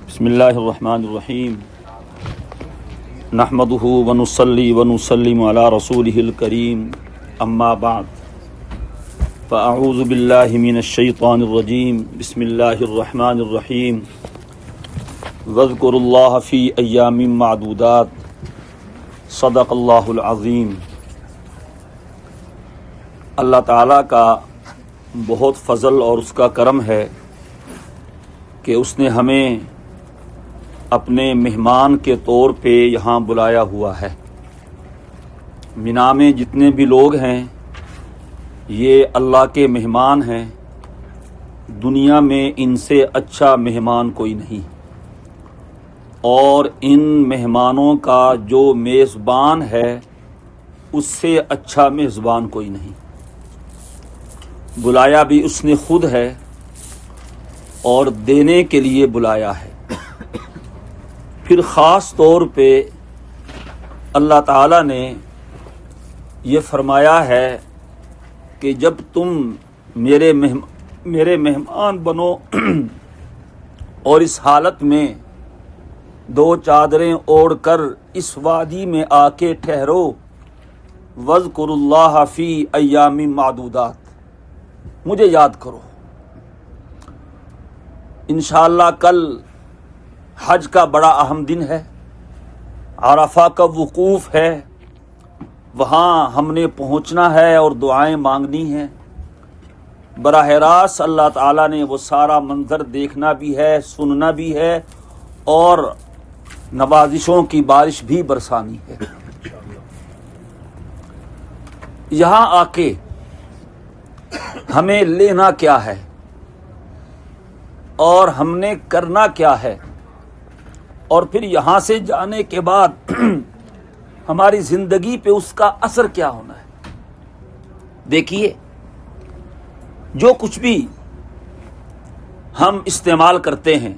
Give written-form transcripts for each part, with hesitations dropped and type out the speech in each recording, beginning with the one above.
بسم اللہ الرحمن الرحیم نحمدہ ونصلی ونسلم علی رسولہ الکریم اما بعد فاعوذ باللہ من الشیطان الرجیم بسم اللہ الرحمن الرحیم واذکروا اللہ فی ایام معدودات صدق اللہ العظیم۔ اللہ تعالیٰ کا بہت فضل اور اس کا کرم ہے کہ اس نے ہمیں اپنے مہمان کے طور پہ یہاں بلایا ہوا ہے۔ مینا میں جتنے بھی لوگ ہیں یہ اللہ کے مہمان ہیں، دنیا میں ان سے اچھا مہمان کوئی نہیں، اور ان مہمانوں کا جو میزبان ہے اس سے اچھا میزبان کوئی نہیں۔ بلایا بھی اس نے خود ہے اور دینے کے لیے بلایا ہے۔ پھر خاص طور پہ اللہ تعالیٰ نے یہ فرمایا ہے کہ جب تم میرے مہمان بنو اور اس حالت میں دو چادریں اوڑھ کر اس وادی میں آ کے ٹھہرو، وَاذْكُرُوا اللَّهَ فِي أَيَّامٍ مَعْدُودَاتٍ، مجھے یاد کرو۔ انشاءاللہ کل حج کا بڑا اہم دن ہے، عرفہ کا وقوف ہے، وہاں ہم نے پہنچنا ہے اور دعائیں مانگنی ہیں۔ براہ راست اللہ تعالیٰ نے وہ سارا منظر دیکھنا بھی ہے، سننا بھی ہے، اور نوازشوں کی بارش بھی برسانی ہے۔ یہاں آ کے ہمیں لینا کیا ہے اور ہم نے کرنا کیا ہے، اور پھر یہاں سے جانے کے بعد ہماری زندگی پہ اس کا اثر کیا ہونا ہے۔ دیکھیے، جو کچھ بھی ہم استعمال کرتے ہیں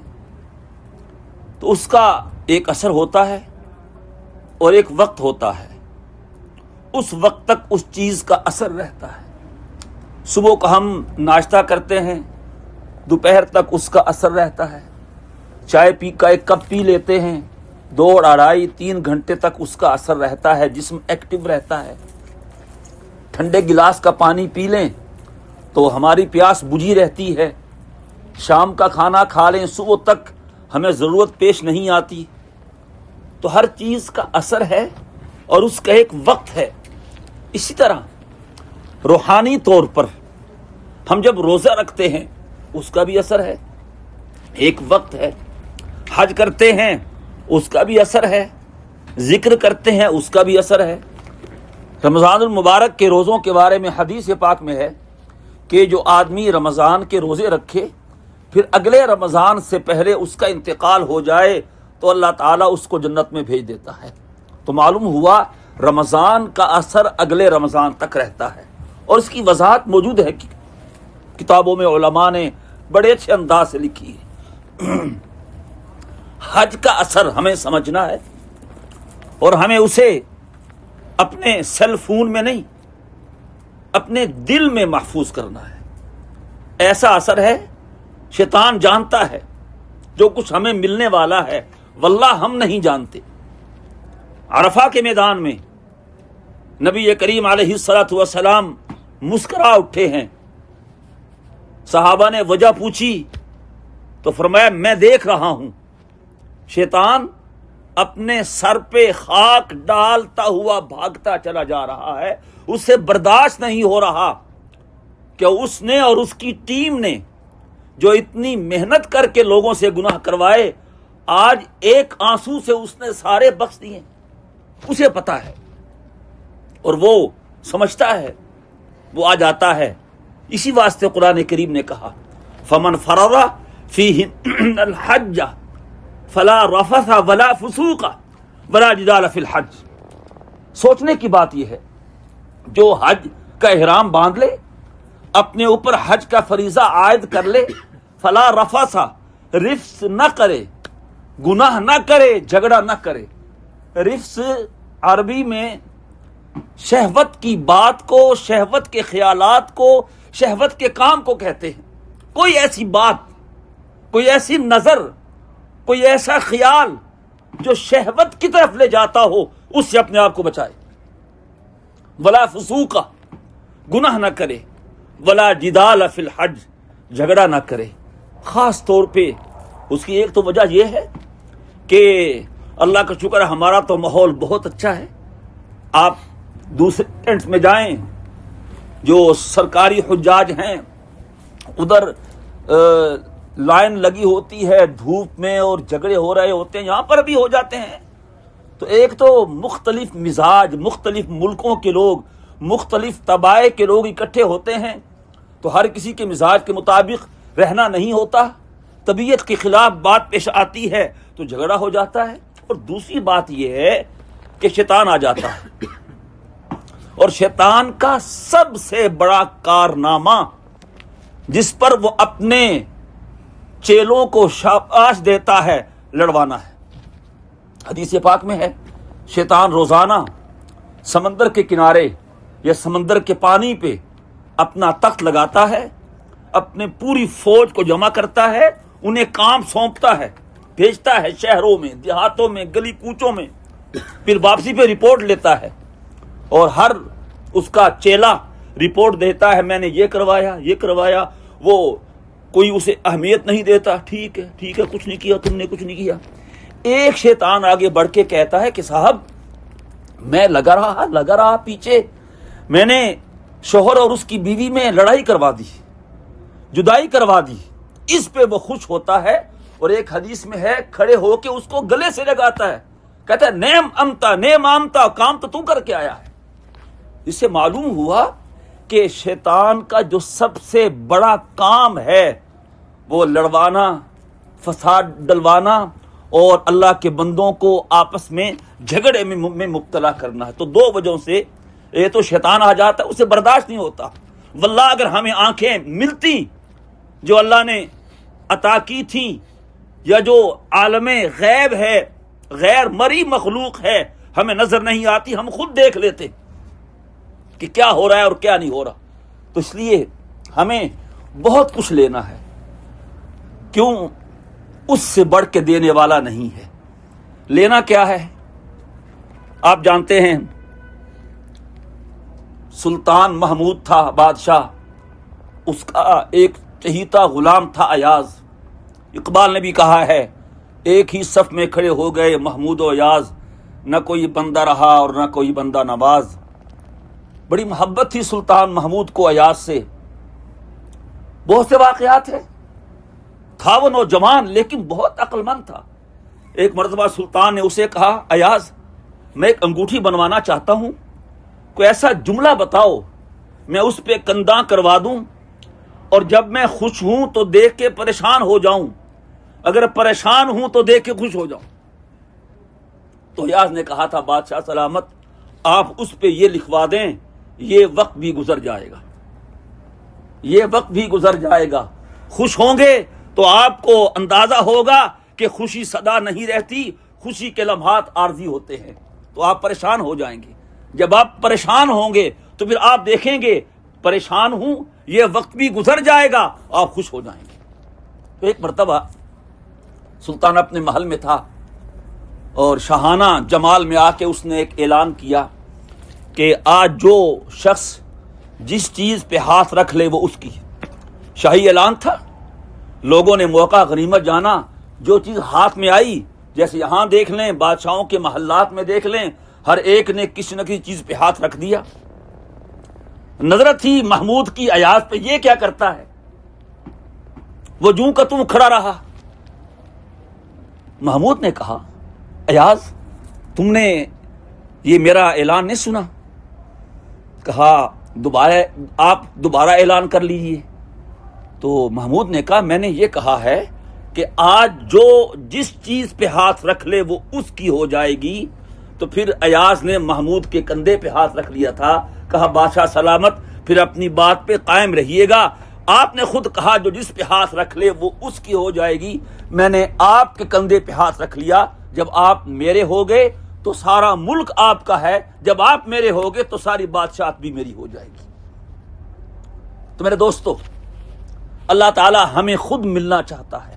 تو اس کا ایک اثر ہوتا ہے اور ایک وقت ہوتا ہے، اس وقت تک اس چیز کا اثر رہتا ہے۔ صبح کو ہم ناشتہ کرتے ہیں، دوپہر تک اس کا اثر رہتا ہے۔ چائے پی کا ایک کپ پی لیتے ہیں، 2 2.5 3 گھنٹے تک اس کا اثر رہتا ہے، جسم ایکٹیو رہتا ہے۔ ٹھنڈے گلاس کا پانی پی لیں تو ہماری پیاس بجھی رہتی ہے۔ شام کا کھانا کھا لیں، صبح تک ہمیں ضرورت پیش نہیں آتی۔ تو ہر چیز کا اثر ہے اور اس کا ایک وقت ہے۔ اسی طرح روحانی طور پر ہم جب روزہ رکھتے ہیں اس کا بھی اثر ہے، ایک وقت ہے۔ حج کرتے ہیں اس کا بھی اثر ہے، ذکر کرتے ہیں اس کا بھی اثر ہے۔ رمضان المبارک کے روزوں کے بارے میں حدیث پاک میں ہے کہ جو آدمی رمضان کے روزے رکھے پھر اگلے رمضان سے پہلے اس کا انتقال ہو جائے تو اللہ تعالیٰ اس کو جنت میں بھیج دیتا ہے۔ تو معلوم ہوا رمضان کا اثر اگلے رمضان تک رہتا ہے، اور اس کی وضاحت موجود ہے کہ کتابوں میں علماء نے بڑے اچھے انداز سے لکھی ہے۔ حج کا اثر ہمیں سمجھنا ہے اور ہمیں اسے اپنے سیل فون میں نہیں، اپنے دل میں محفوظ کرنا ہے۔ ایسا اثر ہے، شیطان جانتا ہے جو کچھ ہمیں ملنے والا ہے، واللہ ہم نہیں جانتے۔ عرفہ کے میدان میں نبی کریم علیہ الصلوۃ والسلام مسکرا اٹھے ہیں۔ صحابہ نے وجہ پوچھی تو فرمایا میں دیکھ رہا ہوں شیطان اپنے سر پہ خاک ڈالتا ہوا بھاگتا چلا جا رہا ہے، اسے برداشت نہیں ہو رہا کہ اس نے اور اس کی ٹیم نے جو اتنی محنت کر کے لوگوں سے گناہ کروائے، آج ایک آنسو سے اس نے سارے بخش دیے۔ اسے پتا ہے اور وہ سمجھتا ہے، وہ آ جاتا ہے۔ اسی واسطے قرآن کریم نے کہا فمن فرض فیہن الحج فلا رفث ولا فسوق ولا جدال فی الحج۔ سوچنے کی بات یہ ہے، جو حج کا احرام باندھ لے، اپنے اوپر حج کا فریضہ عائد کر لے، فلا رفث، رفث نہ کرے، گناہ نہ کرے، جھگڑا نہ کرے۔ رفث عربی میں شہوت کی بات کو، شہوت کے خیالات کو، شہوت کے کام کو کہتے ہیں۔ کوئی ایسی بات، کوئی ایسی نظر، کوئی ایسا خیال جو شہوت کی طرف لے جاتا ہو اس سے اپنے آپ کو بچائے. ولا فسوقا، گناہ نہ کرے. ولا جدال فی الحج، جھگڑا نہ کرے. خاص طور پہ اس کی ایک تو وجہ یہ ہے کہ اللہ کا شکر ہے ہمارا تو ماحول بہت اچھا ہے. آپ دوسرے ٹینٹس میں جائیں، جو سرکاری حجاج ہیں ادھر لائن لگی ہوتی ہے دھوپ میں اور جھگڑے ہو رہے ہوتے ہیں، یہاں پر بھی ہو جاتے ہیں. تو ایک تو مختلف مزاج، مختلف ملکوں کے لوگ، مختلف طبائع کے لوگ اکٹھے ہوتے ہیں، تو ہر کسی کے مزاج کے مطابق رہنا نہیں ہوتا. طبیعت کے خلاف بات پیش آتی ہے تو جھگڑا ہو جاتا ہے. اور دوسری بات یہ ہے کہ شیطان آ جاتا ہے، اور شیطان کا سب سے بڑا کارنامہ جس پر وہ اپنے چیلوں کو شاباش دیتا ہے لڑوانا ہے. حدیث پاک میں ہے شیطان روزانہ سمندر کے کنارے یا سمندر کے پانی پہ اپنا تخت لگاتا ہے، اپنے پوری فوج کو جمع کرتا ہے، انہیں کام سونپتا ہے، بھیجتا ہے شہروں میں، دیہاتوں میں، گلی کوچوں میں، پھر واپسی پہ رپورٹ لیتا ہے، اور ہر اس کا چیلا رپورٹ دیتا ہے میں نے یہ کروایا یہ کروایا. وہ کوئی اسے اہمیت نہیں دیتا، ٹھیک ہے ٹھیک ہے، کچھ نہیں کیا تم نے، کچھ نہیں کیا. ایک شیطان آگے بڑھ کے کہتا ہے کہ صاحب میں لگا رہا پیچھے، میں نے شوہر اور اس کی بیوی میں لڑائی کروا دی، جدائی کروا دی. اس پہ وہ خوش ہوتا ہے، اور ایک حدیث میں ہے کھڑے ہو کے اس کو گلے سے لگاتا ہے، کہتا ہے نیم آمتا، کام تو کر کے آیا ہے. اس سے معلوم ہوا کہ شیطان کا جو سب سے بڑا کام ہے وہ لڑوانا، فساد ڈلوانا اور اللہ کے بندوں کو آپس میں جھگڑے میں مبتلا کرنا ہے. تو دو وجہوں سے یہ تو شیطان آ جاتا ہے، اسے برداشت نہیں ہوتا. واللہ اگر ہمیں آنکھیں ملتی جو اللہ نے عطا کی تھیں، یا جو عالم غیب ہے، غیر مرئی مخلوق ہے، ہمیں نظر نہیں آتی، ہم خود دیکھ لیتے کہ کیا ہو رہا ہے اور کیا نہیں ہو رہا. تو اس لیے ہمیں بہت کچھ لینا ہے. کیوں؟ اس سے بڑھ کے دینے والا نہیں ہے. لینا کیا ہے؟ آپ جانتے ہیں سلطان محمود تھا بادشاہ، اس کا ایک چہیتا غلام تھا ایاز. اقبال نے بھی کہا ہے ایک ہی صف میں کھڑے ہو گئے محمود و ایاز، نہ کوئی بندہ رہا اور نہ کوئی بندہ نواز. بڑی محبت تھی سلطان محمود کو ایاز سے. بہت سے واقعات ہیں. تھا وہ نوجوان لیکن بہت عقل مند تھا. ایک مرتبہ سلطان نے اسے کہا ایاز میں ایک انگوٹھی بنوانا چاہتا ہوں، کوئی ایسا جملہ بتاؤ میں اس پہ کنداں کروا دوں، اور جب میں خوش ہوں تو دیکھ کے پریشان ہو جاؤں، اگر پریشان ہوں تو دیکھ کے خوش ہو جاؤں. تو ایاز نے کہا تھا بادشاہ سلامت آپ اس پہ یہ لکھوا دیں یہ وقت بھی گزر جائے گا، یہ وقت بھی گزر جائے گا. خوش ہوں گے تو آپ کو اندازہ ہوگا کہ خوشی سدا نہیں رہتی، خوشی کے لمحات عارضی ہوتے ہیں، تو آپ پریشان ہو جائیں گے. جب آپ پریشان ہوں گے تو پھر آپ دیکھیں گے پریشان ہوں یہ وقت بھی گزر جائے گا، آپ خوش ہو جائیں گے. تو ایک مرتبہ سلطان اپنے محل میں تھا اور شاہانہ جمال میں آ کے اس نے ایک اعلان کیا کہ آج جو شخص جس چیز پہ ہاتھ رکھ لے وہ اس کی. شاہی اعلان تھا، لوگوں نے موقع غنیمت جانا، جو چیز ہاتھ میں آئی، جیسے یہاں دیکھ لیں بادشاہوں کے محلات میں دیکھ لیں ہر ایک نے کسی نہ کسی چیز پہ ہاتھ رکھ دیا. نظر تھی محمود کی ایاز پہ یہ کیا کرتا ہے، وہ جوں کا توں کھڑا رہا. محمود نے کہا ایاز تم نے یہ میرا اعلان نہیں سنا؟ کہا آپ دوبارہ اعلان کر لیجئے. تو محمود نے کہا میں نے یہ کہا ہے کہ آج جو جس چیز پہ ہاتھ رکھ لے وہ اس کی ہو جائے گی. تو پھر ایاز نے محمود کے کندھے پہ ہاتھ رکھ لیا تھا. کہا بادشاہ سلامت پھر اپنی بات پہ قائم رہیے گا، آپ نے خود کہا جو جس پہ ہاتھ رکھ لے وہ اس کی ہو جائے گی. میں نے آپ کے کندھے پہ ہاتھ رکھ لیا، جب آپ میرے ہو گئے تو سارا ملک آپ کا ہے، جب آپ میرے ہو گئے تو ساری بادشاہت بھی میری ہو جائے گی. تو میرے دوستو اللہ تعالی ہمیں خود ملنا چاہتا ہے،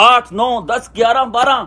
8 9 10 11 12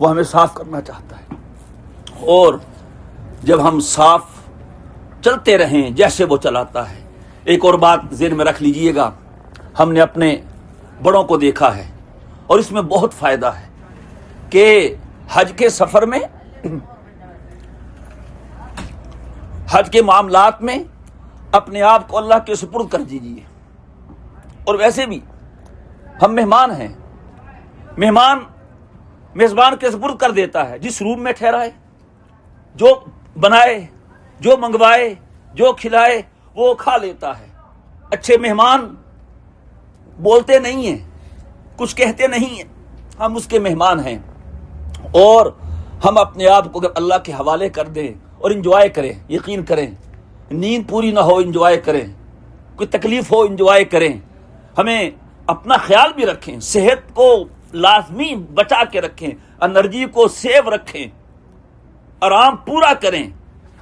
وہ ہمیں صاف کرنا چاہتا ہے، اور جب ہم صاف چلتے رہیں جیسے وہ چلاتا ہے۔ ایک اور بات ذہن میں رکھ لیجئے گا، ہم نے اپنے بڑوں کو دیکھا ہے اور اس میں بہت فائدہ ہے کہ حج کے سفر میں، حج کے معاملات میں اپنے آپ کو اللہ کے سپرد کر دیجیے۔ اور ویسے بھی ہم مہمان ہیں، مہمان میزبان کے سپرد کر دیتا ہے، جس روم میں ٹھہرائے، جو بنائے، جو منگوائے، جو کھلائے وہ کھا لیتا ہے۔ اچھے مہمان بولتے نہیں ہیں، کچھ کہتے نہیں ہیں، ہم اس کے مہمان ہیں، اور ہم اپنے آپ کو اگر اللہ کے حوالے کر دیں اور انجوائے کریں، یقین کریں، نیند پوری نہ ہو انجوائے کریں، کوئی تکلیف ہو انجوائے کریں، ہمیں اپنا خیال بھی رکھیں، صحت کو لازمی بچا کے رکھیں، انرجی کو سیو رکھیں، آرام پورا کریں۔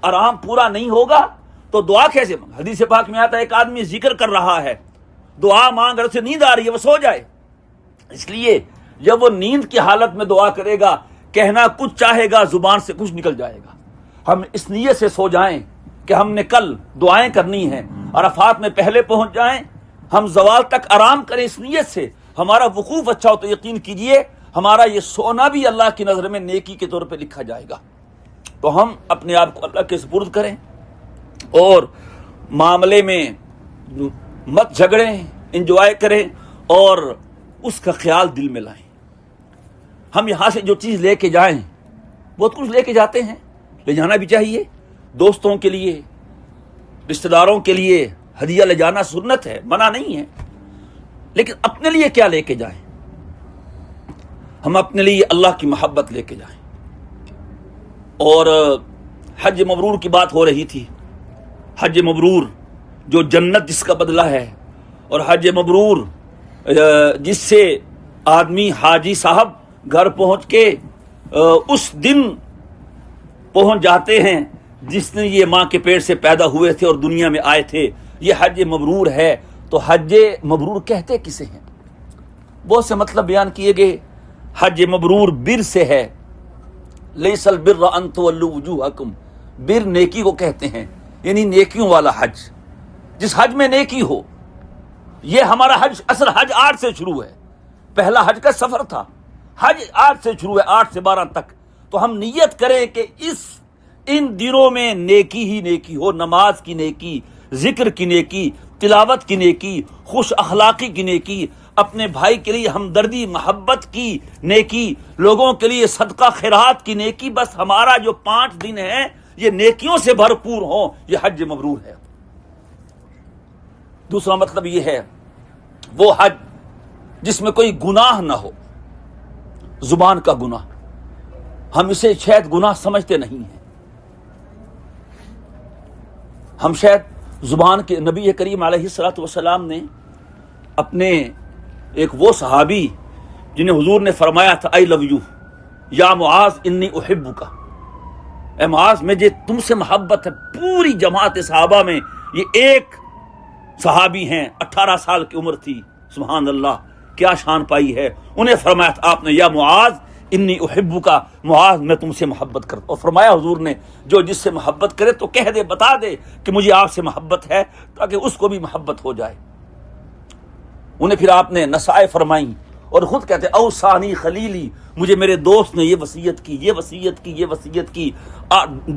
آرام پورا نہیں ہوگا تو دعا کیسے مانگ؟ حدیث پاک میں آتا ہے ایک آدمی ذکر کر رہا ہے، دعا مانگ، اگر اسے نیند آ رہی ہے وہ سو جائے۔ اس لیے جب وہ نیند کی حالت میں دعا کرے گا، کہنا کچھ چاہے گا، زبان سے کچھ نکل جائے گا۔ ہم اس نیت سے سو جائیں کہ ہم نے کل دعائیں کرنی ہیں، عرفات میں پہلے پہنچ جائیں، ہم زوال تک آرام کریں، اس نیت سے ہمارا وقوف اچھا ہو تو یقین کیجئے ہمارا یہ سونا بھی اللہ کی نظر میں نیکی کے طور پہ لکھا جائے گا۔ تو ہم اپنے آپ کو اللہ کے سپرد کریں اور معاملے میں مت جھگڑیں، انجوائے کریں اور اس کا خیال دل میں لائیں۔ ہم یہاں سے جو چیز لے کے جائیں، بہت کچھ لے کے جاتے ہیں، لے جانا بھی چاہیے، دوستوں کے لیے، رشتہ داروں کے لیے ہدیہ لے جانا سنت ہے، منع نہیں ہے، لیکن اپنے لیے کیا لے کے جائیں؟ ہم اپنے لیے اللہ کی محبت لے کے جائیں۔ اور حج مبرور کی بات ہو رہی تھی، حج مبرور جو جنت جس کا بدلہ ہے، اور حج مبرور جس سے آدمی حاجی صاحب گھر پہنچ کے اس دن پہنچ جاتے ہیں جس نے یہ ماں کے پیٹ سے پیدا ہوئے تھے اور دنیا میں آئے تھے، یہ حج مبرور ہے۔ تو حج مبرور کہتے کسے ہیں؟ بہت سے مطلب بیان کیے گئے۔ حج مبرور بر سے ہے، لیس البر ان تولوا وجوہکم، بر نیکی کو کہتے ہیں، یعنی نیکیوں والا حج، جس حج میں نیکی ہو۔ یہ ہمارا حج، اصل حج 8 سے شروع ہے، پہلا حج کا سفر تھا، حج 8 سے شروع ہے، 8 سے 12 تک۔ تو ہم نیت کریں کہ ان دنوں میں نیکی ہی نیکی ہو، نماز کی نیکی، ذکر کی نیکی، تلاوت کی نیکی، خوش اخلاقی کی نیکی، اپنے بھائی کے لیے ہمدردی محبت کی نیکی، لوگوں کے لیے صدقہ خیرات کی نیکی۔ بس ہمارا جو 5 دن ہے یہ نیکیوں سے بھرپور ہوں، یہ حج مبرور ہے۔ دوسرا مطلب یہ ہے وہ حج جس میں کوئی گناہ نہ ہو، زبان کا گناہ، ہم اسے شاید گناہ سمجھتے نہیں ہیں، ہم شاید زبان کے، نبی کریم علیہ الصلوۃ والسلام نے اپنے ایک وہ صحابی جنہیں حضور نے فرمایا تھا آئی لو یو یا معاذ انی احبک، اے معاذ مجھے تم سے محبت ہے، پوری جماعت صحابہ میں یہ ایک صحابی ہیں، 18 سال کی عمر تھی، سبحان اللہ کیا شان پائی ہے، انہیں فرمایا تھا آپ نے یا معاذ انی احبک، معاذ میں تم سے محبت کرتا ہوں، اور فرمایا حضور نے جو جس سے محبت کرے تو کہہ دے، بتا دے کہ مجھے آپ سے محبت ہے، تاکہ اس کو بھی محبت ہو جائے۔ انہیں پھر آپ نے نصائح فرمائیں اور خود کہتے اوصانی خلیلی، مجھے میرے دوست نے یہ وصیت کی، یہ وصیت کی، یہ وصیت کی،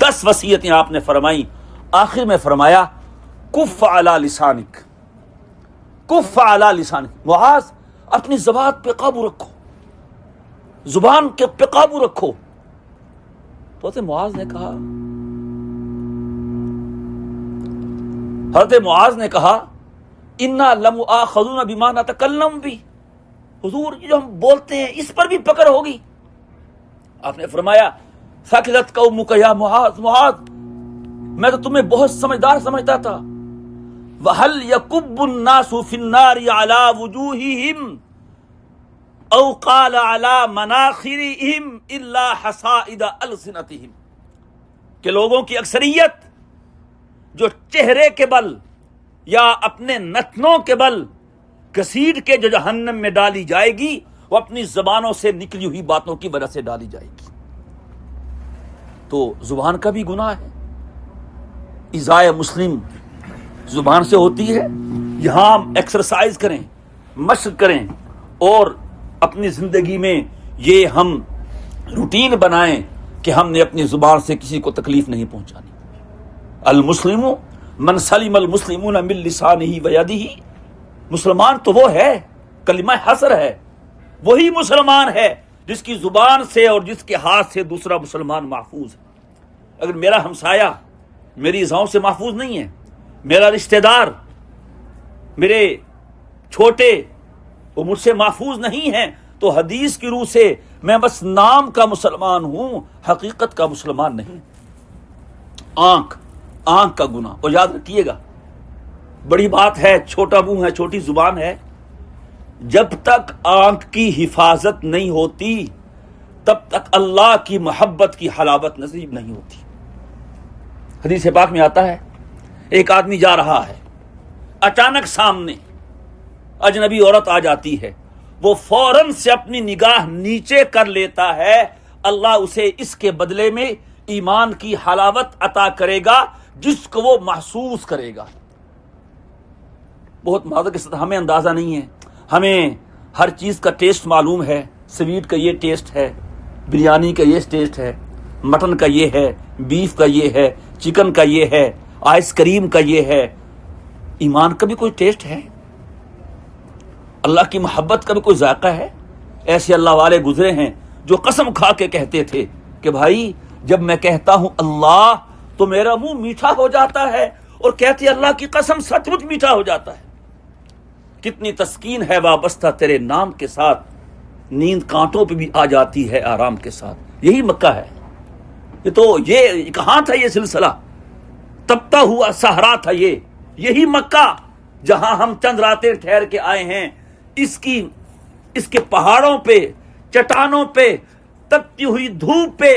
10 وصیتیں آپ نے فرمائیں۔ آخر میں فرمایا کف علی لسانک، کف علی لسانک، معاذ اپنی زبان پہ قابو رکھو، زبان کے پہ قابو رکھو۔ تو حضرت معاذ نے کہا انا لمؤاخذون بما نتکلم بھی، حضور جو ہم بولتے ہیں اس پر بھی پکڑ ہوگی۔ آپ نے فرمایا ثقلت قومک یا معاذ، معاذ میں تو تمہیں بہت سمجھدار سمجھتا تھا۔ وَهَلْ يَكُبُّ النَّاسُ فِي النَّارِ عَلَى وُجُوهِهِمْ او قال عَلَى مَنَاخِرِهِمْ إِلَّا حَصَائِدَ أَلْسِنَتِهِمْ، کہ لوگوں کی اکثریت جو چہرے کے بل یا اپنے نتنوں کے بل گھسیٹ کے جو جہنم میں ڈالی جائے گی، وہ اپنی زبانوں سے نکلی ہوئی باتوں کی وجہ سے ڈالی جائے گی۔ تو زبان کا بھی گناہ ہے، ایذائے مسلم زبان سے ہوتی ہے۔ یہاں ہم ایکسرسائز کریں، مشق کریں، اور اپنی زندگی میں یہ ہم روٹین بنائیں کہ ہم نے اپنی زبان سے کسی کو تکلیف نہیں پہنچانی۔ المسلم من سلم المسلمون من لسانہ و یدہ، مسلمان تو وہ ہے، کلمہ حصر ہے، وہی مسلمان ہے جس کی زبان سے اور جس کے ہاتھ سے دوسرا مسلمان محفوظ ہے۔ اگر میرا ہمسایہ میری ایذاؤں سے محفوظ نہیں ہے، میرا رشتہ دار، میرے چھوٹے، وہ مجھ سے محفوظ نہیں ہیں، تو حدیث کی روح سے میں بس نام کا مسلمان ہوں، حقیقت کا مسلمان نہیں۔ آنکھ کا گناہ، اور یاد رکھیے گا، بڑی بات ہے، چھوٹا منہ ہے، چھوٹی زبان ہے، جب تک آنکھ کی حفاظت نہیں ہوتی تب تک اللہ کی محبت کی حلاوت نصیب نہیں ہوتی۔ حدیث پاک میں آتا ہے، ایک آدمی جا رہا ہے، اچانک سامنے اجنبی عورت آ جاتی ہے، وہ فوراً سے اپنی نگاہ نیچے کر لیتا ہے، اللہ اسے اس کے بدلے میں ایمان کی حلاوت عطا کرے گا جس کو وہ محسوس کرے گا۔ بہت معذرت کے ساتھ، ہمیں اندازہ نہیں ہے، ہمیں ہر چیز کا ٹیسٹ معلوم ہے، سویٹ کا یہ ٹیسٹ ہے، بریانی کا یہ ٹیسٹ ہے، مٹن کا یہ ہے، بیف کا یہ ہے، چکن کا یہ ہے، آئس کریم کا یہ ہے۔ ایمان کا بھی کوئی ٹیسٹ ہے؟ اللہ کی محبت کا بھی کوئی ذائقہ ہے؟ ایسے اللہ والے گزرے ہیں جو قسم کھا کے کہتے تھے کہ بھائی جب میں کہتا ہوں اللہ تو میرا منہ میٹھا ہو جاتا ہے، اور کہتے اللہ کی قسم سچ مچ میٹھا ہو جاتا ہے۔ کتنی تسکین ہے وابستہ تیرے نام کے ساتھ، نیند کانٹوں پہ بھی آ جاتی ہے آرام کے ساتھ۔ یہی مکہ ہے، یہ کہاں تھا یہ سلسلہ؟ تبتا ہوا صحرا تھا یہی مکہ جہاں ہم چند راتیں ٹھہر کے آئے ہیں۔ اس کے پہاڑوں پہ، چٹانوں پہ، تپتی ہوئی دھوپ پہ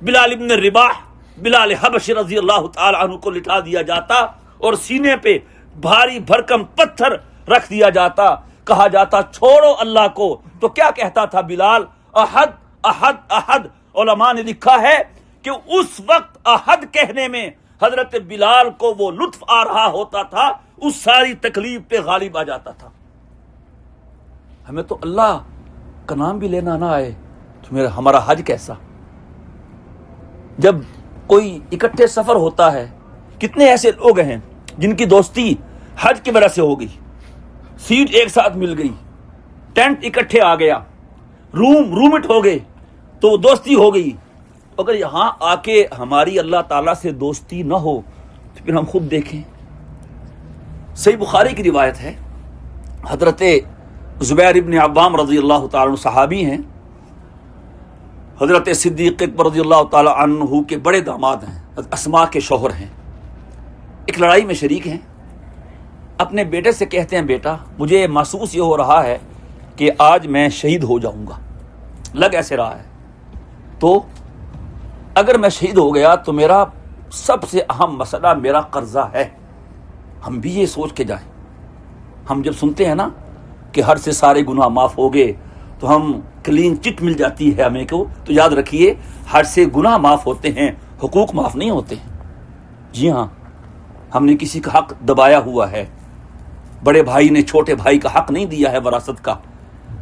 بلال ابن رباح، بلال حبشی رضی اللہ تعالی عنہ کو لٹا دیا جاتا، اور سینے پہ بھاری بھرکم پتھر رکھ دیا جاتا، کہا جاتا چھوڑو اللہ کو۔ تو کیا کہتا تھا بلال؟ احد احد احد۔ علماء نے لکھا ہے کہ اس وقت احد کہنے میں حضرت بلال کو وہ لطف آ رہا ہوتا تھا، اس ساری تکلیف پہ غالب آ جاتا تھا۔ ہمیں تو اللہ کا نام بھی لینا نہ آئے تو ہمارا حج کیسا؟ جب کوئی اکٹھے سفر ہوتا ہے، کتنے ایسے لوگ ہیں جن کی دوستی حج کی وجہ سے ہو گئی، سیٹ ایک ساتھ مل گئی، ٹینٹ اکٹھے آ گیا، رومٹ ہو گئے، تو دوستی ہو گئی۔ اگر یہاں آ کے ہماری اللہ تعالیٰ سے دوستی نہ ہو تو پھر ہم خود دیکھیں۔ صحیح بخاری کی روایت ہے، حضرت زبیر ابن عوام رضی اللہ تعالیٰ عنہ صحابی ہیں، حضرت صدیق اکبر رضی اللہ تعالیٰ عنہ کے بڑے داماد ہیں، اسماء کے شوہر ہیں، ایک لڑائی میں شریک ہیں۔ اپنے بیٹے سے کہتے ہیں بیٹا مجھے محسوس یہ ہو رہا ہے کہ آج میں شہید ہو جاؤں گا، لگ ایسے رہا ہے، تو اگر میں شہید ہو گیا تو میرا سب سے اہم مسئلہ میرا قرضہ ہے۔ ہم بھی یہ سوچ کے جائیں، ہم جب سنتے ہیں نا کہ حج سے سارے گناہ معاف ہو گئے تو ہم کلین چٹ مل جاتی ہے ہمیں کو، تو یاد رکھیے حج سے گناہ معاف ہوتے ہیں، حقوق معاف نہیں ہوتے ہیں۔ جی ہاں، ہم نے کسی کا حق دبایا ہوا ہے، بڑے بھائی نے چھوٹے بھائی کا حق نہیں دیا ہے، وراثت کا،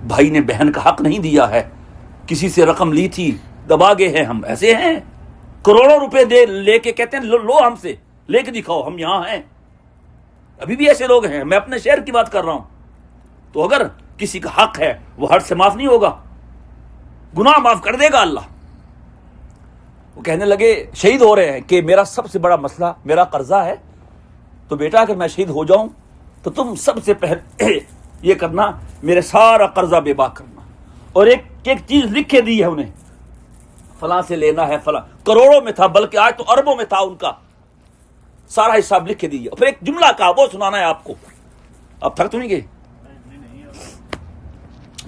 بھائی نے بہن کا حق نہیں دیا ہے، کسی سے رقم لی تھی دبا گئے ہیں، ہم ایسے ہیں کروڑوں روپے لے کے کہتے ہیں لو ہم سے لے کے دکھاؤ ہم یہاں ہیں۔ ابھی بھی ایسے لوگ ہیں، میں اپنے شہر کی بات کر رہا ہوں۔ تو اگر کسی کا حق ہے وہ حج سے معاف نہیں ہوگا، گناہ معاف کر دے گا اللہ۔ وہ کہنے لگے شہید ہو رہے ہیں کہ میرا سب سے بڑا مسئلہ میرا قرضہ ہے، تو بیٹا اگر میں شہید ہو جاؤں تو تم سب سے پہلے یہ کرنا میرے سارا قرضہ بے باک کرنا، اور ایک چیز لکھ کے دی ہے انہیں، فلاں سے لینا ہے، فلاں کروڑوں میں تھا بلکہ آج تو اربوں میں تھا، ان کا سارا حساب لکھ کے دیجیے۔ پھر ایک جملہ کہا وہ سنانا ہے آپ کو، آپ تھک تو نہیں گئے؟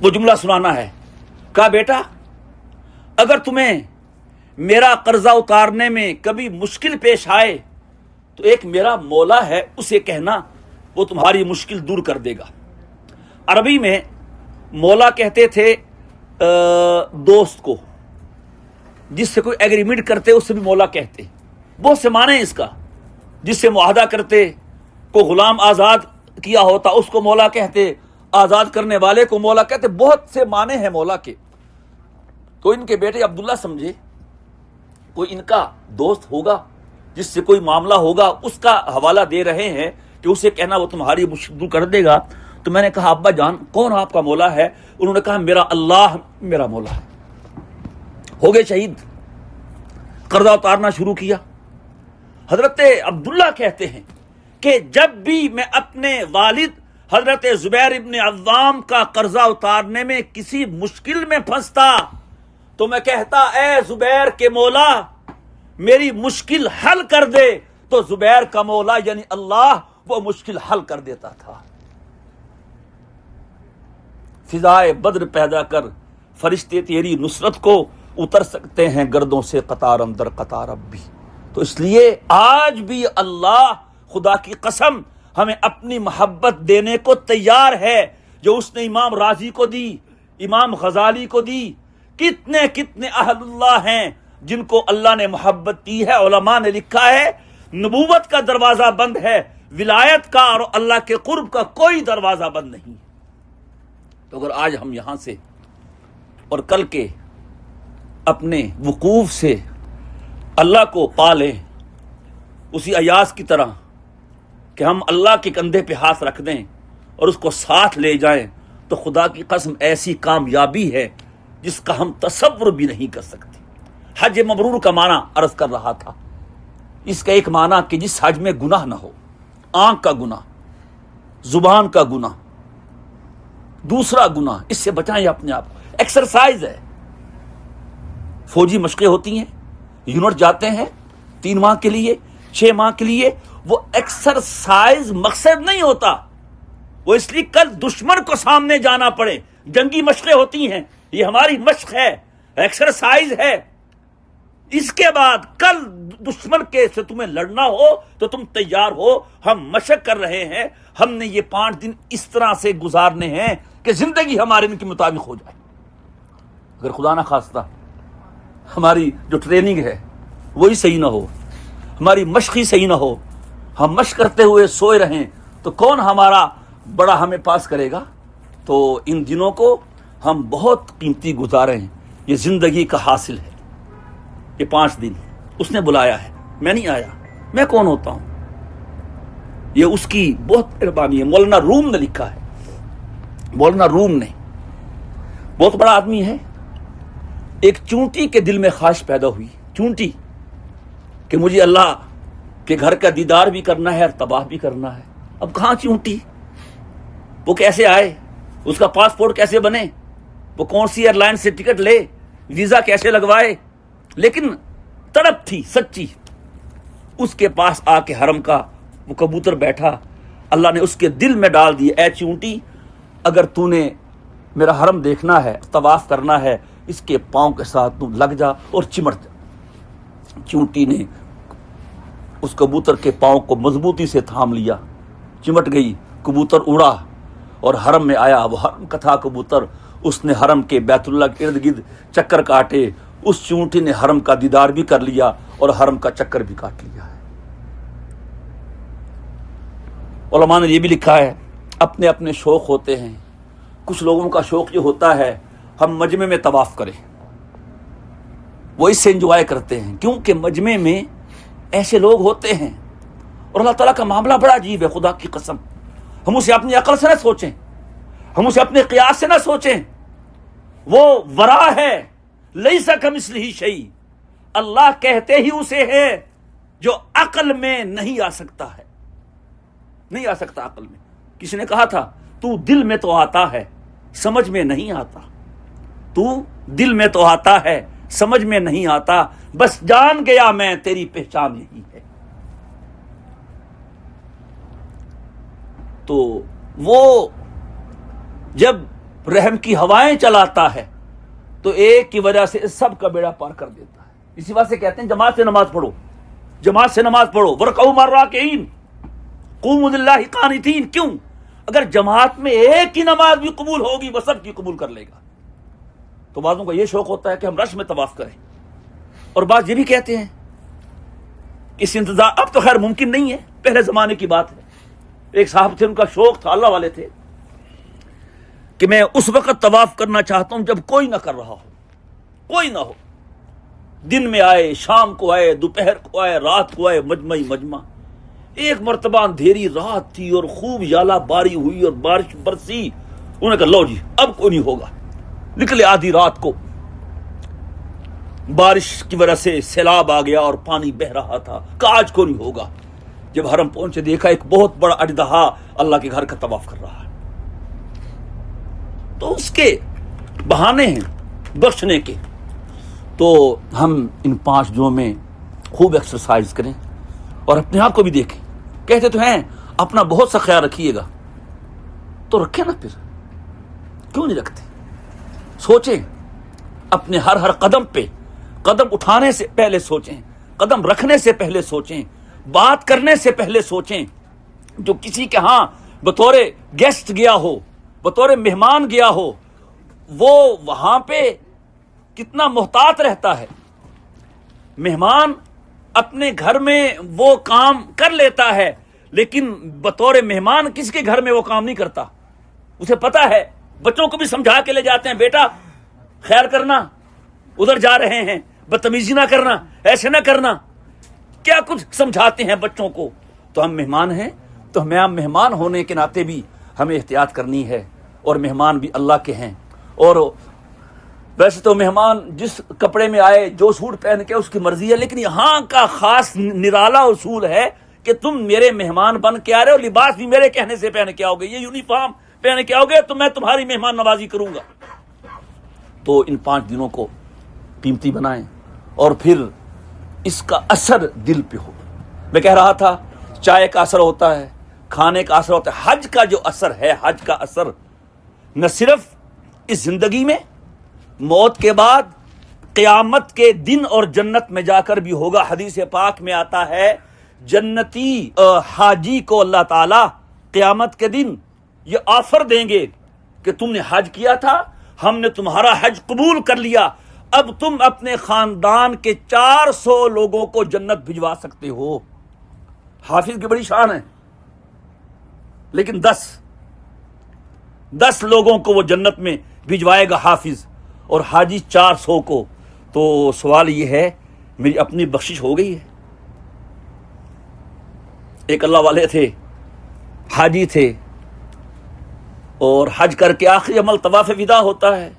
وہ جملہ سنانا ہے۔ کہا بیٹا اگر تمہیں میرا قرضہ اتارنے میں کبھی مشکل پیش آئے تو ایک میرا مولا ہے اسے کہنا، وہ تمہاری مشکل دور کر دے گا۔ عربی میں مولا کہتے تھے دوست کو، جس سے کوئی ایگریمنٹ کرتے اس سے بھی مولا کہتے. بہت سے معنی ہیں اس کا. جس سے معاہدہ کرتے، کو غلام آزاد کیا ہوتا اس کو مولا کہتے، آزاد کرنے والے کو مولا کہتے. بہت سے معنی ہیں مولا کے. تو ان کے بیٹے عبداللہ سمجھے کوئی ان کا دوست ہوگا جس سے کوئی معاملہ ہوگا، اس کا حوالہ دے رہے ہیں کہ اسے کہنا وہ تمہاری مشکل کر دے گا. تو میں نے کہا ابا جان کون آپ کا مولا ہے؟ انہوں نے کہا میرا اللہ میرا مولا ہے. ہو گئے شہید. قرضہ اتارنا شروع کیا. حضرت عبداللہ کہتے ہیں کہ جب بھی میں اپنے والد حضرت زبیر ابن عوام کا قرضہ اتارنے میں کسی مشکل میں پھنستا تو میں کہتا اے زبیر کے مولا میری مشکل حل کر دے. تو زبیر کا مولا یعنی اللہ وہ مشکل حل کر دیتا تھا. فضائے بدر پیدا کر فرشتے تیری نصرت کو اتر سکتے ہیں گردوں سے قطار اندر قطار اب بھی. تو اس لیے آج بھی اللہ خدا کی قسم ہمیں اپنی محبت دینے کو تیار ہے جو اس نے امام رازی کو دی، امام غزالی کو دی. کتنے کتنے اہل اللہ ہیں جن کو اللہ نے محبت دی ہے. علماء نے لکھا ہے نبوت کا دروازہ بند ہے، ولایت کا اور اللہ کے قرب کا کوئی دروازہ بند نہیں. تو اگر آج ہم یہاں سے اور کل کے اپنے وقوف سے اللہ کو پا لیں اسی ایاز کی طرح کہ ہم اللہ کے کندھے پہ ہاتھ رکھ دیں اور اس کو ساتھ لے جائیں، تو خدا کی قسم ایسی کامیابی ہے جس کا ہم تصور بھی نہیں کر سکتے. حج مبرور کا معنی عرض کر رہا تھا. اس کا ایک معنی کہ جس حج میں گناہ نہ ہو، آنکھ کا گناہ، زبان کا گناہ، دوسرا گناہ، اس سے بچائیں اپنے آپ کو. ایکسرسائز ہے. فوجی مشقیں ہوتی ہیں، یونٹ جاتے ہیں 3 ماہ کے لیے 6 ماہ کے لیے. وہ ایکسرسائز مقصد نہیں ہوتا، وہ اس لیے کل دشمن کو سامنے جانا پڑے. جنگی مشقیں ہوتی ہیں، یہ ہماری مشق ہے، ایکسرسائز ہے. اس کے بعد کل دشمن کے سے تمہیں لڑنا ہو تو تم تیار ہو. ہم مشق کر رہے ہیں، ہم نے یہ 5 دن اس طرح سے گزارنے ہیں کہ زندگی ہمارے ان کے مطابق ہو جائے. اگر خدا نہ خواستہ ہماری جو ٹریننگ ہے وہی صحیح نہ ہو، ہماری مشق ہی صحیح نہ ہو، ہم مشق کرتے ہوئے سوئے رہیں تو کون ہمارا بڑا ہمیں پاس کرے گا. تو ان دنوں کو ہم بہت قیمتی گزاریں. یہ زندگی کا حاصل ہے. یہ 5 دن اس نے بلایا ہے، میں نہیں آیا. میں کون ہوتا ہوں؟ یہ اس کی بہت مہربانی ہے. مولانا روم نے لکھا ہے، مولانا روم نے، بہت بڑا آدمی ہے. ایک چونٹی کے دل میں خواہش پیدا ہوئی، چونٹی، کہ مجھے اللہ کے گھر کا دیدار بھی کرنا ہے اور تباہ بھی کرنا ہے. اب کہاں چونٹی؟ وہ کیسے آئے؟ اس کا پاسپورٹ کیسے بنے؟ وہ کون سی ایئر لائن سے ٹکٹ لے؟ ویزا کیسے لگوائے؟ لیکن تڑپ تھی سچی. اس کے پاس آ کے حرم کا وہ کبوتر بیٹھا، اللہ نے اس کے دل میں ڈال دی، اے چونٹی اگر تو نے میرا حرم دیکھنا ہے، طواف کرنا ہے، اس کے پاؤں کے ساتھ تو لگ جا اور چمٹ جا. چونٹی نے اس کبوتر کے پاؤں کو مضبوطی سے تھام لیا، چمٹ گئی، کبوتر اڑا اور حرم میں آیا. وہ حرم کا تھا کبوتر. اس نے حرم کے بیت اللہ کے ارد گرد چکر کاٹے. اس چونٹی نے حرم کا دیدار بھی کر لیا اور حرم کا چکر بھی کاٹ لیا ہے. علماء نے یہ بھی لکھا ہے اپنے اپنے شوق ہوتے ہیں. کچھ لوگوں کا شوق یہ ہوتا ہے ہم مجمع میں طواف کریں، وہ اس سے انجوائے کرتے ہیں کیونکہ مجمع میں ایسے لوگ ہوتے ہیں. اور اللہ تعالیٰ کا معاملہ بڑا عجیب ہے. خدا کی قسم ہم اسے اپنی عقل سے نہ سوچیں، ہم اسے اپنے قیاس سے نہ سوچیں. وہ ورا ہے، لیس کمثلہ شیء. اللہ کہتے ہی اسے ہے جو عقل میں نہیں آ سکتا ہے، نہیں آ سکتا عقل میں. کسی نے کہا تھا تو دل میں تو آتا ہے سمجھ میں نہیں آتا. تو دل میں تو آتا ہے سمجھ میں نہیں آتا، بس جان گیا میں تیری پہچان یہی ہے. تو وہ جب رحم کی ہوائیں چلاتا ہے تو ایک کی وجہ سے سب کا بیڑا پار کر دیتا ہے. اسی وجہ سے کہتے ہیں جماعت سے نماز پڑھو، جماعت سے نماز پڑھو. ورکعوا مع الراکعین قوموا للہ قانتین. کیوں؟ اگر جماعت میں ایک کی نماز بھی قبول ہوگی وہ سب کی قبول کر لے گا. تو بعضوں کا یہ شوق ہوتا ہے کہ ہم رش میں طواف کریں, اور بعض یہ بھی کہتے ہیں اس انتظام اب تو خیر ممکن نہیں ہے, پہلے زمانے کی بات ہے. ایک صاحب تھے, ان کا شوق تھا, اللہ والے تھے, کہ میں اس وقت طواف کرنا چاہتا ہوں جب کوئی نہ کر رہا ہو, کوئی نہ ہو, دن میں آئے, شام کو آئے, دوپہر کو آئے, رات کو آئے, مجمع. ایک مرتبہ اندھیری رات تھی اور خوب یالا باری ہوئی اور بارش برسی. انہوں نے کہا لو جی اب کوئی نہیں ہوگا. نکلے آدھی رات کو, بارش کی وجہ سے سیلاب آ گیا اور پانی بہ رہا تھا, کہا آج کو نہیں ہوگا. جب حرم پہنچے دیکھا ایک بہت بڑا اژدہا اللہ کے گھر کا طواف کر رہا ہے. تو اس کے بہانے ہیں بخشنے کے. تو ہم ان 5 دنوں میں خوب ایکسرسائز کریں اور اپنے آپ کو بھی دیکھیں. کہتے تو ہیں اپنا بہت سا خیال رکھیے گا, تو رکھیں نا, پھر کیوں نہیں رکھتے؟ سوچیں اپنے ہر قدم پہ, قدم اٹھانے سے پہلے سوچیں, قدم رکھنے سے پہلے سوچیں, بات کرنے سے پہلے سوچیں. جو کسی کے ہاں بطور گیسٹ گیا ہو, بطور مہمان گیا ہو, وہ وہاں پہ کتنا محتاط رہتا ہے. مہمان اپنے گھر میں وہ کام کر لیتا ہے, لیکن بطور مہمان کسی کے گھر میں وہ کام نہیں کرتا. اسے پتا ہے, بچوں کو بھی سمجھا کے لے جاتے ہیں, بیٹا خیر کرنا, ادھر جا رہے ہیں, بدتمیزی نہ کرنا, ایسے نہ کرنا, کیا کچھ سمجھاتے ہیں بچوں کو. تو ہم مہمان ہیں, تو ہمیں مہمان ہونے کے ناطے بھی ہمیں احتیاط کرنی ہے, اور مہمان بھی اللہ کے ہیں. اور ویسے تو مہمان جس کپڑے میں آئے, جو سوٹ پہن کے, اس کی مرضی ہے, لیکن یہاں کا خاص نرالا اصول ہے کہ تم میرے مہمان بن کے آ رہے ہو, لباس بھی میرے کہنے سے پہن کے آؤ گے, یہ یونیفارم پہن کے آؤ گے تو میں تمہاری مہمان نوازی کروں گا. تو ان 5 دنوں کو قیمتی بنائیں, اور پھر اس کا اثر دل پہ ہو. میں کہہ رہا تھا چائے کا اثر ہوتا ہے, کھانے کا اثر ہوتا ہے. حج کا جو اثر ہے, حج کا اثر نہ صرف اس زندگی میں, موت کے بعد قیامت کے دن اور جنت میں جا کر بھی ہوگا. حدیث پاک میں آتا ہے جنتی حاجی کو اللہ تعالی قیامت کے دن یہ آفر دیں گے کہ تم نے حج کیا تھا, ہم نے تمہارا حج قبول کر لیا, اب تم اپنے خاندان کے 400 لوگوں کو جنت بھجوا سکتے ہو. حافظ کی بڑی شان ہے, لیکن 10 لوگوں کو وہ جنت میں بھجوائے گا حافظ, اور حاجی 400 کو. تو سوال یہ ہے, میری اپنی بخشش ہو گئی ہے؟ ایک اللہ والے تھے, حاجی تھے, اور حج کر کے آخری عمل طواف وداع ہوتا ہے,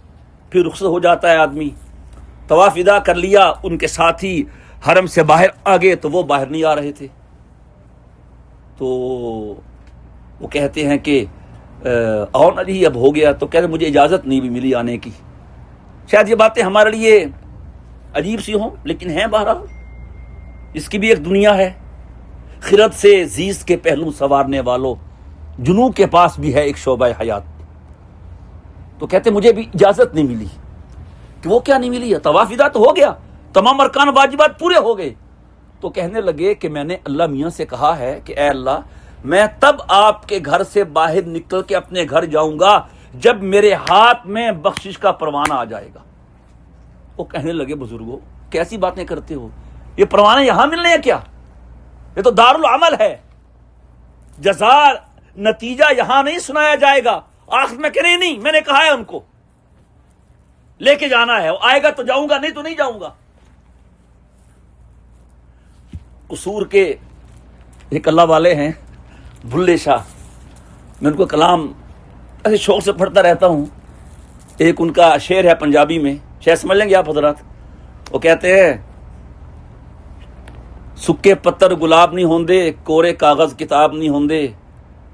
پھر رخصت ہو جاتا ہے آدمی. طواف وداع کر لیا, ان کے ساتھی حرم سے باہر آ گئے, تو وہ باہر نہیں آ رہے تھے. تو وہ کہتے ہیں کہ آؤ نا جی, اب ہو گیا. تو کہتے مجھے اجازت نہیں بھی ملی آنے کی. شاید یہ باتیں ہمارے لیے عجیب سی ہوں, لیکن ہیں بہرحال. اس کی بھی ایک دنیا ہے. خرد سے زیست کے پہلو سنوارنے والوں, جنوں کے پاس بھی ہے ایک شعبہ حیات. تو کہتے مجھے بھی اجازت نہیں ملی. کہ وہ کیا نہیں ملی؟ طواف وداع تو ہو گیا, تمام ارکان واجبات پورے ہو گئے. تو کہنے لگے کہ میں نے اللہ میاں سے کہا ہے کہ اے اللہ, میں تب آپ کے گھر سے باہر نکل کے اپنے گھر جاؤں گا جب میرے ہاتھ میں بخشش کا پروانہ آ جائے گا. وہ کہنے لگے بزرگوں کیسی باتیں کرتے ہو, یہ پروانے یہاں ملنے ہیں کیا؟ یہ تو دار العمل ہے, جزا نتیجہ یہاں نہیں سنایا جائے گا. آخر میں کہ نہیں, میں نے کہا ہے ان کو لے کے جانا ہے, آئے گا تو جاؤں گا, نہیں تو نہیں جاؤں گا. قصور کے ایک اللہ والے ہیں بھلے شاہ, میں ان کو کلام ایسے شوق سے پڑھتا رہتا ہوں. ایک ان کا شعر ہے پنجابی میں, شاید سمجھ لیں گے آپ حضرات. وہ کہتے ہیں سکے پتر گلاب نہیں ہوندے, کورے کاغذ کتاب نہیں ہوندے,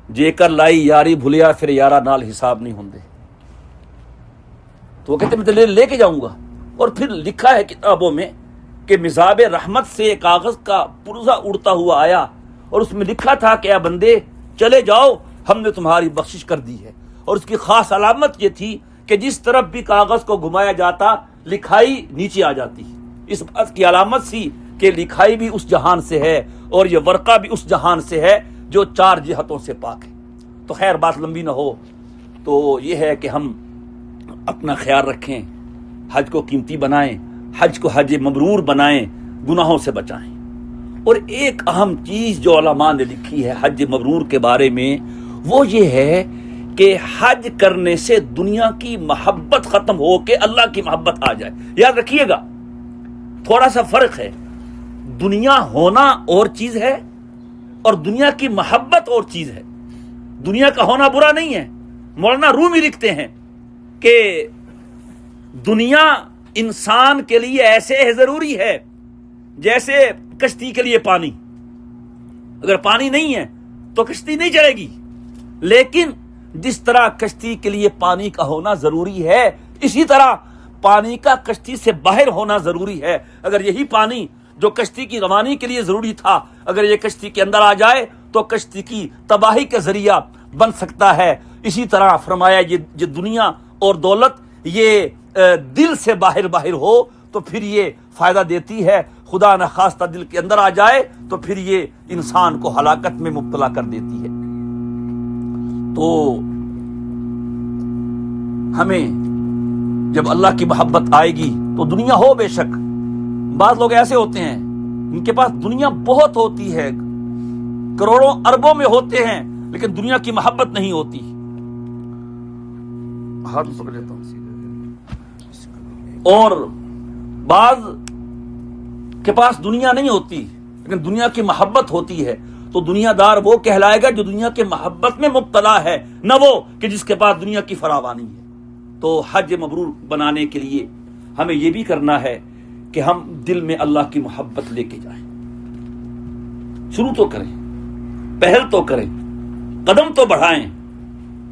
جے کر لائی یاری بھولیا پھر یارا نال حساب نہیں ہوندے. تو وہ کہتے ہیں میں لے کے جاؤں گا. اور پھر لکھا ہے کتابوں میں کہ مزاب رحمت سے کاغذ کا پرزہ اڑتا ہوا آیا, اور اس میں لکھا تھا کہ اے بندے چلے جاؤ, ہم نے تمہاری بخشش کر دی ہے. اور اس کی خاص علامت یہ تھی کہ جس طرف بھی کاغذ کو گھمایا جاتا لکھائی نیچے آ جاتی. اس بات کی علامت سی کہ لکھائی بھی اس جہان سے ہے, اور یہ ورقہ بھی اس جہان سے ہے جو 4 جہتوں سے پاک ہے. تو خیر بات لمبی نہ ہو تو یہ ہے کہ ہم اپنا خیال رکھیں، حج کو قیمتی بنائیں، حج کو حج مبرور بنائیں، گناہوں سے بچائیں۔ اور ایک اہم چیز جو علماء نے لکھی ہے حج مبرور کے بارے میں، وہ یہ ہے کہ حج کرنے سے دنیا کی محبت ختم ہو کے اللہ کی محبت آ جائے۔ یاد رکھیے گا تھوڑا سا فرق ہے، دنیا ہونا اور چیز ہے اور دنیا کی محبت اور چیز ہے۔ دنیا کا ہونا برا نہیں ہے، مولانا رومی لکھتے ہیں کہ دنیا انسان کے لیے ایسے ضروری ہے جیسے کشتی کے لیے پانی، اگر پانی نہیں ہے تو کشتی نہیں چلے گی، لیکن جس طرح کشتی کے لیے پانی کا ہونا ضروری ہے اسی طرح پانی کا کشتی سے باہر ہونا ضروری ہے۔ اگر یہی پانی جو کشتی کی روانی کے لیے ضروری تھا اگر یہ کشتی کے اندر آ جائے تو کشتی کی تباہی کا ذریعہ بن سکتا ہے۔ اسی طرح فرمایا یہ دنیا اور دولت یہ دل سے باہر ہو تو پھر یہ فائدہ دیتی ہے، خدا نہ خواستہ دل کے اندر آ جائے تو پھر یہ انسان کو ہلاکت میں مبتلا کر دیتی ہے۔ تو ہمیں جب اللہ کی محبت آئے گی تو دنیا ہو بے شک، بعض لوگ ایسے ہوتے ہیں ان کے پاس دنیا بہت ہوتی ہے، کروڑوں اربوں میں ہوتے ہیں لیکن دنیا کی محبت نہیں ہوتی۔ ہاتھ پکڑ لیتا ہوں۔ اور بعض کے پاس دنیا نہیں ہوتی لیکن دنیا کی محبت ہوتی ہے، تو دنیا دار وہ کہلائے گا جو دنیا کے محبت میں مبتلا ہے، نہ وہ کہ جس کے پاس دنیا کی فراوانی ہے۔ تو حج مبرور بنانے کے لیے ہمیں یہ بھی کرنا ہے کہ ہم دل میں اللہ کی محبت لے کے جائیں، شروع تو کریں، پہل تو کریں، قدم تو بڑھائیں۔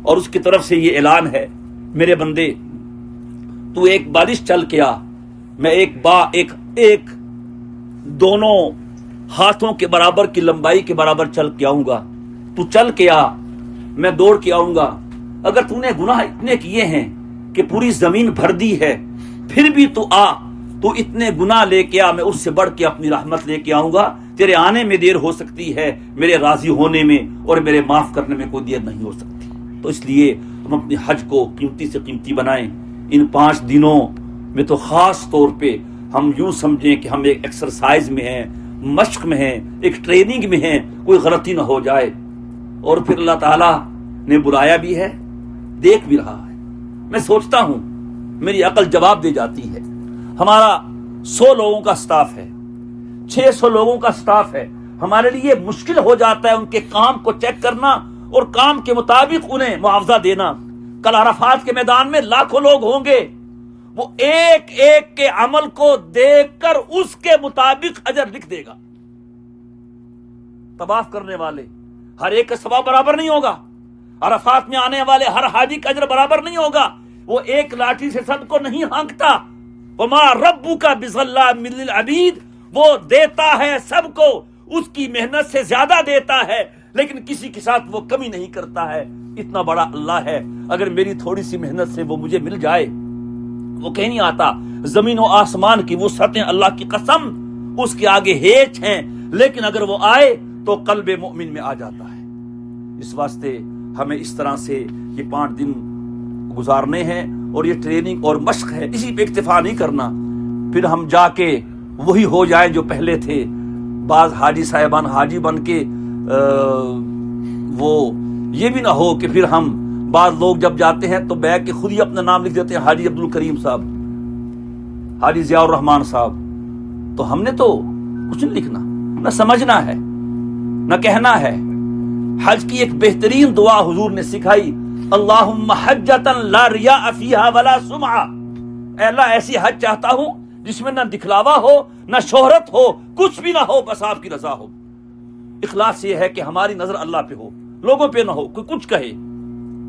اور اس کی طرف سے یہ اعلان ہے، میرے بندے تو ایک بارش چل کے آ، میں ایک دونوں ہاتھوں کے برابر کی لمبائی کے برابر چل کے آؤں گا، تو چل کے آ، میں دوڑ کے آؤں گا۔ اگر تو نے گناہ اتنے کیے ہیں کہ پوری زمین بھر دی ہے پھر بھی تو آ، تو اتنے گناہ لے کے آ، میں اس سے بڑھ کے اپنی رحمت لے کے آؤں گا۔ تیرے آنے میں دیر ہو سکتی ہے، میرے راضی ہونے میں اور میرے معاف کرنے میں کوئی دیر نہیں ہو سکتی۔ تو اس لیے ہم اپنے حج کو قیمتی سے قیمتی بنائیں۔ ان 5 دنوں میں تو خاص طور پہ ہم یوں سمجھیں کہ ہم ایک ایکسرسائز میں ہیں، مشق میں ہیں، ایک ٹریننگ میں ہیں، کوئی غلطی نہ ہو جائے۔ اور پھر اللہ تعالیٰ نے بلایا بھی ہے، دیکھ بھی رہا ہے۔ میں سوچتا ہوں میری عقل جواب دے جاتی ہے، ہمارا 100 لوگوں کا سٹاف ہے، 600 لوگوں کا سٹاف ہے، ہمارے لیے مشکل ہو جاتا ہے ان کے کام کو چیک کرنا اور کام کے مطابق انہیں معاوضہ دینا۔ کل عرفات کے میدان میں لاکھوں لوگ ہوں گے، وہ ایک ایک کے عمل کو دیکھ کر اس کے مطابق اجر لکھ دے گا۔ طواف کرنے والے ہر ایک کا ثواب برابر نہیں ہوگا، عرفات میں آنے والے ہر حاجی کا اجر برابر نہیں ہوگا، وہ ایک لاٹھی سے سب کو نہیں ہانکتا۔ وما ربک بظلام للعبید، وہ دیتا ہے سب کو، اس کی محنت سے زیادہ دیتا ہے، لیکن کسی کے ساتھ وہ کمی نہیں کرتا ہے۔ اتنا بڑا اللہ ہے، اگر میری تھوڑی سی محنت سے وہ مجھے مل جائے، وہ کہیں نہیں آتا زمین و آسمان کی وسعتیں اللہ کی قسم اس کے آگے ہیچ ہیں، لیکن اگر وہ آئے تو قلب مومن میں آ جاتا ہے۔ اس واسطے ہمیں اس طرح سے یہ 5 دن گزارنے ہیں، اور یہ ٹریننگ اور مشق ہے، اسی پہ اکتفا نہیں کرنا پھر ہم جا کے وہی ہو جائیں جو پہلے تھے۔ بعض حاجی صاحبان حاجی بن کے وہ یہ بھی نہ ہو کہ پھر ہم بعض لوگ جب جاتے ہیں تو بیگ کے خود ہی اپنا نام لکھ دیتے ہیں، حاجی عبد الکریم صاحب، حاجی ضیاء الرحمان صاحب۔ تو ہم نے تو کچھ نہیں لکھنا، نہ سمجھنا ہے نہ کہنا ہے۔ حج کی ایک بہترین دعا حضور نے سکھائی، اللہم حجتا لا ریاء فیہا ولا سمعہ، اے اللہ ایسی حج چاہتا ہوں جس میں نہ دکھلاوا ہو نہ شہرت ہو، کچھ بھی نہ ہو، بس آپ کی رضا ہو۔ اخلاص یہ ہے کہ ہماری نظر اللہ پہ ہو، لوگوں پہ نہ ہو، کوئی کچھ کہے،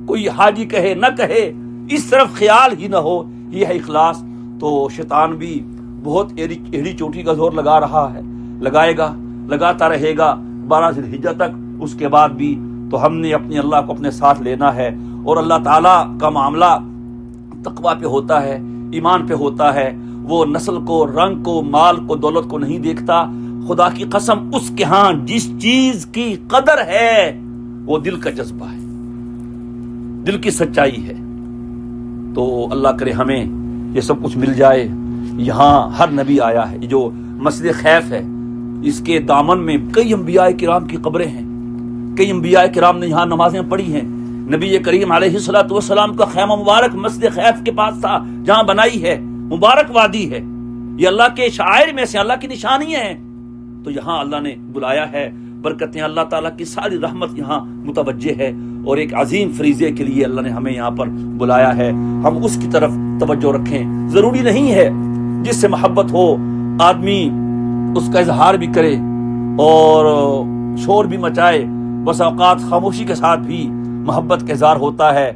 کوئی حاجی کہے نہ کہے، اس طرف خیال ہی نہ ہو، یہ ہے اخلاص۔ تو شیطان بھی بہت ایڑی چوٹی کا زور لگا رہا ہے، لگائے گا، لگاتا رہے گا 12 ذی الحجہ تک، اس کے بعد بھی تو ہم نے اپنے اللہ کو اپنے ساتھ لینا ہے۔ اور اللہ تعالیٰ کا معاملہ تقویٰ پہ ہوتا ہے، ایمان پہ ہوتا ہے، وہ نسل کو، رنگ کو، مال کو، دولت کو نہیں دیکھتا۔ خدا کی قسم اس کے ہاں جس چیز کی قدر ہے وہ دل کا جذبہ ہے۔ دل کی سچائی ہے. تو اللہ کرے ہمیں یہ سب کچھ مل جائے. یہاں ہر نبی آیا ہے. جو مسجد خیف ہے اس کے دامن میں کئی انبیاء کرام کی قبریں ہیں. کئی انبیاء کرام نے یہاں نمازیں پڑھی ہیں. نبی کریم علیہ الصلوۃ والسلام کا خیمہ مبارک مسجد خیف کے پاس تھا جہاں بنائی ہے. مبارک وادی ہے. یہ اللہ کے شعائر میں سے، اللہ کی نشانیاں ہیں. تو یہاں اللہ نے بلایا ہے. برکتیں اللہ تعالیٰ کی ساری رحمت یہاں متوجہ ہے. اور ایک عظیم فریضے کے لیے اللہ نے ہمیں یہاں پر بلایا ہے. ہم اس کی طرف توجہ رکھیں. ضروری نہیں ہے جس سے محبت ہو آدمی اس کا اظہار بھی کرے اور شور بھی مچائے. بس اوقات خاموشی کے ساتھ بھی محبت کا اظہار ہوتا ہے.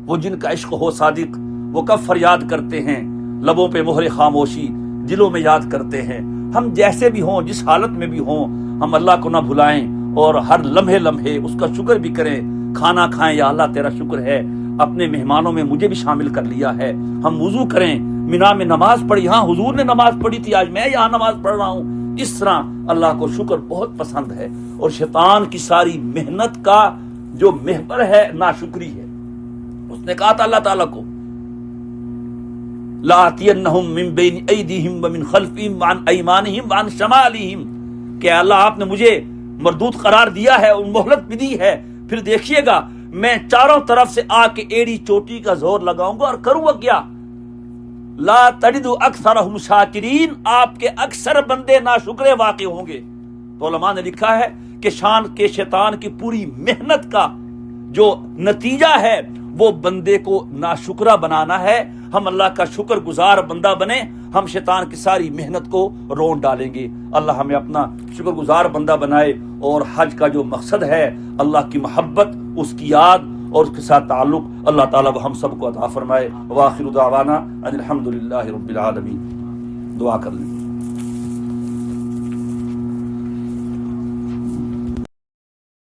وہ جن کا عشق ہو صادق وہ کب فریاد کرتے ہیں. لبوں پہ مہر خاموشی، دلوں میں یاد کرتے ہیں. ہم جیسے بھی ہوں، جس حالت میں بھی ہوں، ہم اللہ کو نہ بھلائیں اور ہر لمحے لمحے اس کا شکر بھی کریں. کھانا کھائیں، یا اللہ تیرا شکر ہے اپنے مہمانوں میں مجھے بھی شامل کر لیا ہے. ہم وضو کریں، مینا میں نماز پڑھی، ہاں حضور نے نماز پڑھی تھی، آج میں یہاں نماز پڑھ رہا ہوں. اس طرح اللہ کو شکر بہت پسند ہے. اور شیطان کی ساری محنت کا جو محور ہے ناشکری ہے. اس نے کہا تھا اللہ تعالیٰ کو لَآتِيَنَّهُم مِّن بَيْنِ أَيْدِيهِمْ وَمِنْ خَلْفِهِمْ وَعَنْ أَيْمَانِهِمْ وَعَنْ شَمَائِلِهِمْ کہ اللہ آپ نے مجھے مردود قرار دیا ہے اور مہلت بھی دی ہے. پھر دیکھیے گا میں چاروں طرف سے آ کے ایڑی چوٹی کا زور لگاؤں گا اور کروں گا کیا. لا تجد اکثرهم شاکرین، آپ کے اکثر بندے ناشکرے واقع ہوں گے. تو علماء نے لکھا ہے کہ شیطان کی پوری محنت کا جو نتیجہ ہے وہ بندے کو ناشکرہ بنانا ہے. ہم اللہ کا شکر گزار بندہ بنے، ہم شیطان کی ساری محنت کو رون ڈالیں گے. اللہ ہمیں اپنا شکر گزار بندہ بنائے. اور حج کا جو مقصد ہے اللہ کی محبت، اس کی یاد اور اس کے ساتھ تعلق، اللہ تعالیٰ وہ ہم سب کو عطا فرمائے. وآخر دعوانا ان الحمد للہ رب العالمین. دعا کر لیں.